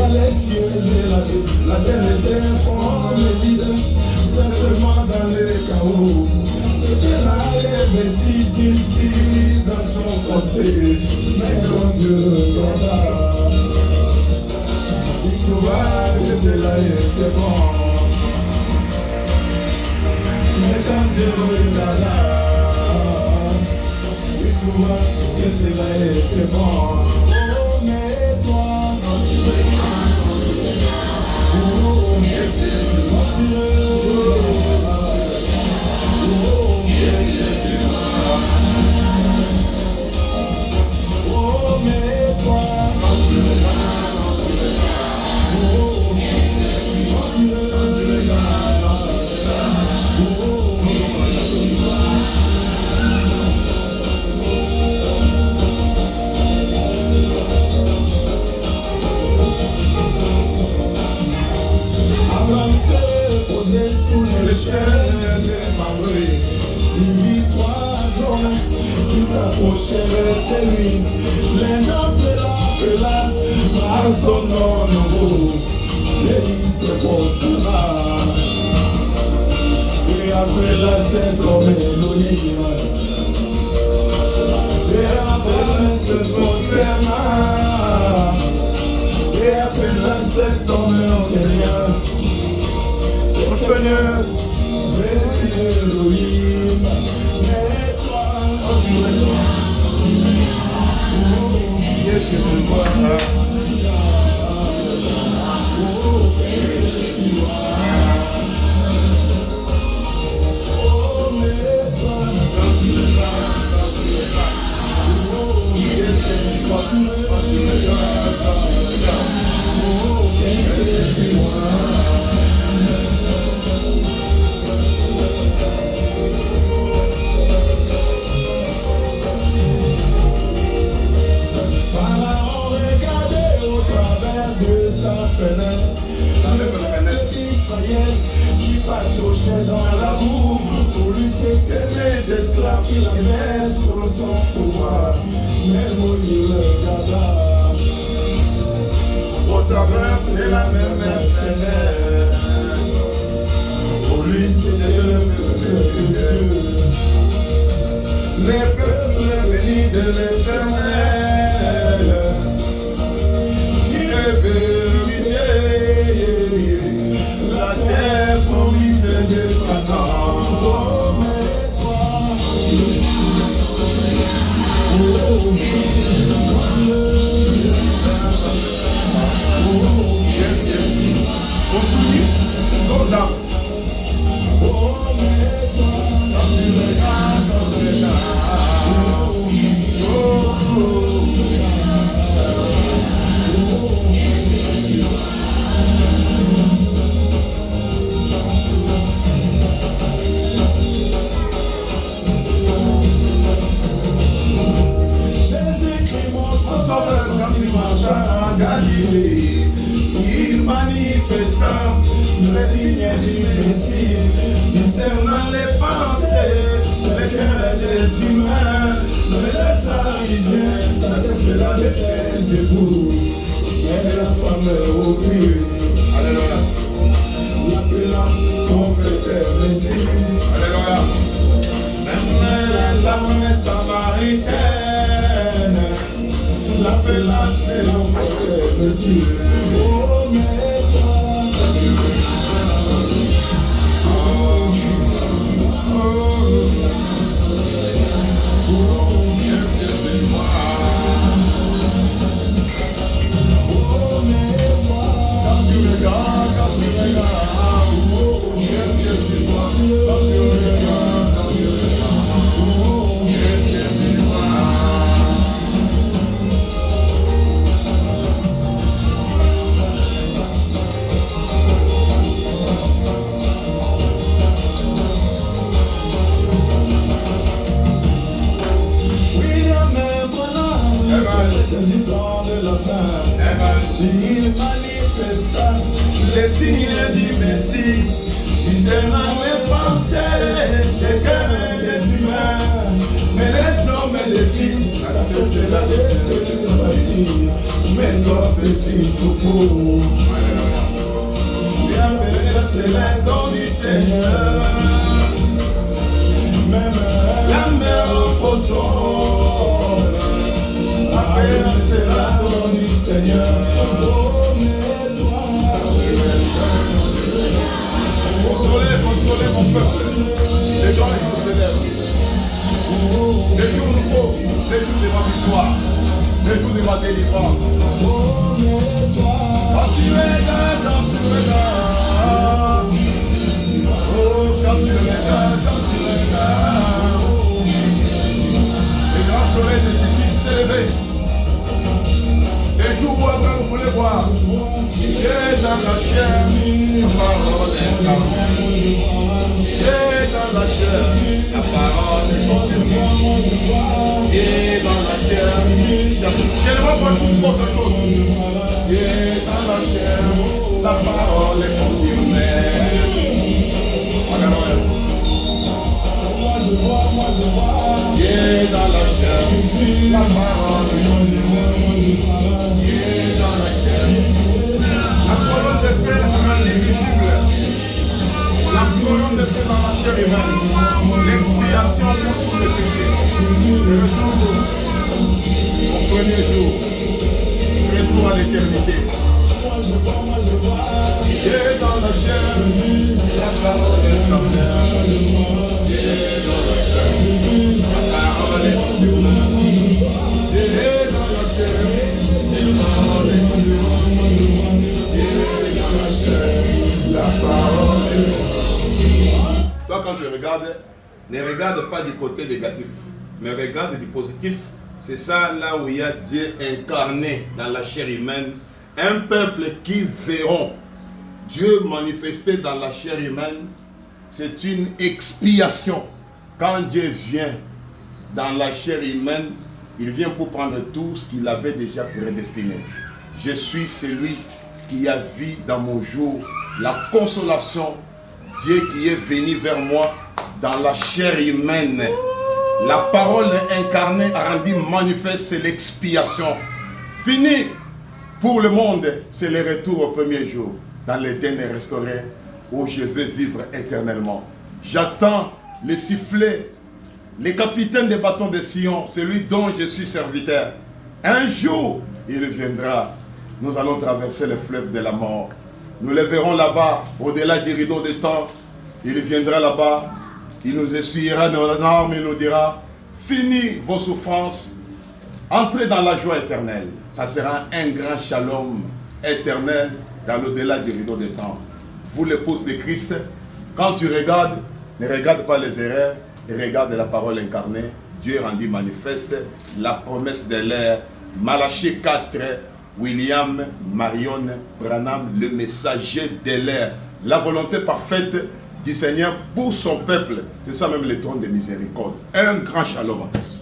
les cieux et la terre était informe et vide, simplement dans le chaos. C'était là les vestiges d'une civilisation construite, mais quand Dieu regarda, il trouva que cela était bon. Mais quand Dieu regarda, il trouva que cela était bon. Oh, mais toi, quand tu regardes, oh, qu'est-ce que tu vois? Oh, qu'est-ce que tu vois? Oh, mais toi, quand tu regardes, oh, qu'est-ce que tu vois? Quand tu regardes, oh, qu'est-ce que tu vois? Abraham se posait sous les chaînes de Mamré. Il vit trois hommes qui s'approchaient de lui. L'un d'entre eux l'appela par son nom nouveau. Et il se prosterna. Et appela cet homme Elohim. Et Abraham se prosterna. Et appela cet homme Seigneur. Oh Seigneur, veux-tu Elohim, mais toi, oh tu es toi, oh, qu'est-ce que tu vois, oh, qu'est-ce que tu vois, oh, mais toi, quand tu es là, oh, qu'est-ce que tu vois, oh, qu'est-ce que tu vois. La même fenêtre d'Israël qui pataugeait dans la boue. Pour lui c'était les esclaves qui l'avaient sur son pouvoir. Mais Moïse le regarda au travers de la même fenêtre. Pour lui c'était le peuple de Dieu, les peuples bénis de l'Éternel, qui rêvaient la terre promise de Canaan. Oh, mais toi, qu'est-ce que tu on sourit nos âmes. Oh, mais toi, quand tu regardes, quand tu regardes, Galilée, il manifesta les signes du Messie, discernant les pensées, les cœurs des humains, les pharisiens, c'est cela de tes époux, et la femme au cul, alléluia, l'appelant confesseur Messie, alléluia, même la femme samaritaine, l'appelant confesseur Messie. Oh, mais toi, tu du temps de la fin, il manifesta les signes du Messie, discernant les pensées des cœurs des humains, mais les hommes et les filles, c'est la défaite, mais toi petit troupeau. Bienvenue, c'est le don du Seigneur. Même la mer au poisson. Appelle, c'est la don du Seigneur. Oh, mais toi. Consolez mon peuple. Les grands jours se lèvent. Les jours nouveaux, les jours de ma victoire, les jours de ma délivrance. Quand tu es là, quand tu es là. Oh, quand tu es là, quand tu es là. Le grand soleil de justice s'est levé. Les jours où après vous voulez voir. J'ai dans la chair, la parole est incarnée. J'ai dans la chair, la parole est confirmée. J'ai dans la chair, je ne vois pas toute autre chose. J'ai dans la chair, la parole est confirmée. J'ai dans la chair, la parole est confirmée. J'ai dans la chair. La colonne de feu rendue visible. La colonne de feu dans la chair humaine. L'expiation pour tous les péchés. Le retour au premier jour. Le retour à l'éternité. Et dans la chair, la parole est confirmée. Et dans la chair, la parole est confirmée. Et dans la chair, la parole est confirmée. La parole est... Toi, quand tu regardes, ne regarde pas du côté négatif, mais regarde du positif. C'est ça là où il y a Dieu incarné dans la chair humaine. Un peuple qui verront Dieu manifesté dans la chair humaine. C'est une expiation. Quand Dieu vient dans la chair humaine, il vient pour prendre tout ce qu'il avait déjà prédestiné. Je suis celui qui a vu dans mon jour la consolation, Dieu qui est venu vers moi dans la chair humaine. La parole incarnée a rendu manifeste, c'est l'expiation. Fini pour le monde, c'est le retour au premier jour, dans l'Éden restauré, où je vais vivre éternellement. J'attends le sifflet, le capitaine des bâtons de Sion, celui dont je suis serviteur. Un jour, il viendra. Nous allons traverser le fleuve de la mort. Nous le verrons là-bas, au-delà du rideau de temps. Il viendra là-bas, il nous essuiera nos larmes et nous dira, fini vos souffrances, entrez dans la joie éternelle. Ça sera un grand shalom éternel dans l'au-delà du rideau de temps. Vous, l'épouse de Christ, quand tu regardes, ne regarde pas les erreurs, et regarde la parole incarnée. Dieu rendit manifeste la promesse de l'ère. Malachie 4, William Marion Branham, le messager de l'air. La volonté parfaite du Seigneur pour son peuple. C'est ça même le trône de miséricorde. Un grand shalom à tous.